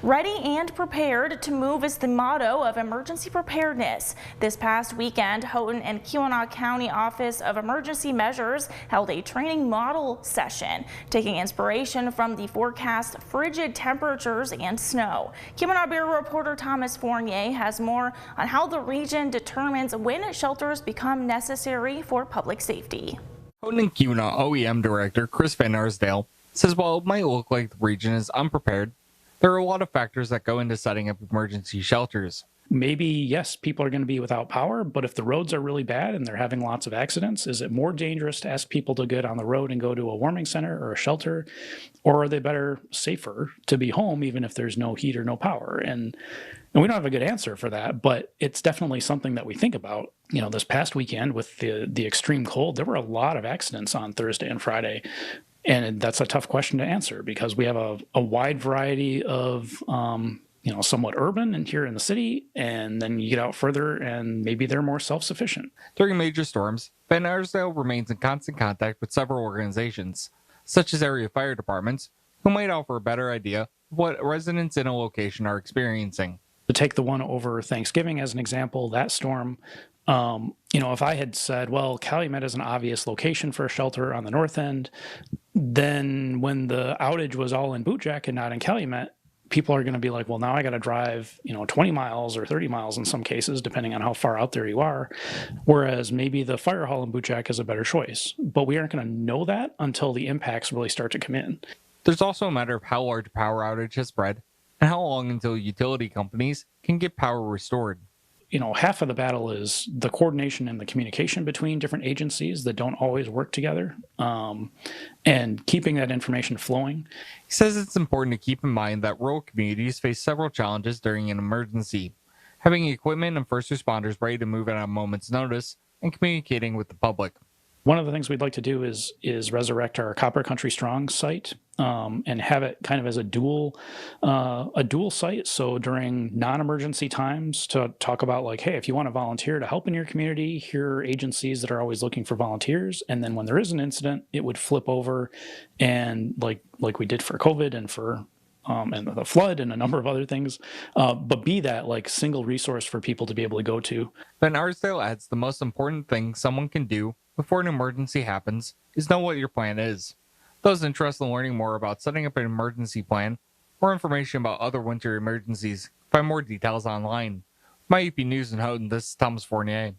Ready and prepared to move is the motto of emergency preparedness. This past weekend, Houghton and Keweenaw County Office of Emergency Measures held a training model session, taking inspiration from the forecast frigid temperatures and snow. Keweenaw Bureau reporter Thomas Fournier has more on how the region determines when shelters become necessary for public safety. Houghton and Keweenaw OEM Director Chris Van Arsdale says while it might look like the region is unprepared, there are a lot of factors that go into setting up emergency shelters. Maybe, yes, people are going to be without power, but if the roads are really bad and they're having lots of accidents, is it more dangerous to ask people to get on the road and go to a warming center or a shelter? Or are they better, safer to be home even if there's no heat or no power? And we don't have a good answer for that, but it's definitely something that we think about. You know, this past weekend with the extreme cold, there were a lot of accidents on Thursday and Friday. And that's a tough question to answer because we have a wide variety of, somewhat urban and here in the city, and then you get out further and maybe they're more self-sufficient. During major storms, Van Arsdale remains in constant contact with several organizations, such as area fire departments, who might offer a better idea of what residents in a location are experiencing. To take the one over Thanksgiving as an example, that storm, if I had said, well, Calumet is an obvious location for a shelter on the north end, then when the outage was all in Bootjack and not in Calumet, people are going to be like, well, now I got to drive, 20 miles or 30 miles in some cases, depending on how far out there you are. Whereas maybe the fire hall in Bootjack is a better choice. But we aren't going to know that until the impacts really start to come in. There's also a matter of how large a power outage has spread and how long until utility companies can get power restored. Half of the battle is the coordination and the communication between different agencies that don't always work together, and keeping that information flowing. He says it's important to keep in mind that rural communities face several challenges during an emergency. Having equipment and first responders ready to move at a moment's notice and communicating with the public. One of the things we'd like to do is resurrect our Copper Country Strong site and have it kind of as a dual site. So during non-emergency times to talk about like, hey, if you want to volunteer to help in your community, here are agencies that are always looking for volunteers. And then when there is an incident, it would flip over and like we did for COVID and for and the flood and a number of other things, but be that like single resource for people to be able to go to. Van Arsdale adds the most important thing someone can do before an emergency happens is know what your plan is. Those interested in learning more about setting up an emergency plan or information about other winter emergencies find more details online. My EP News in Houghton, this is Thomas Fournier.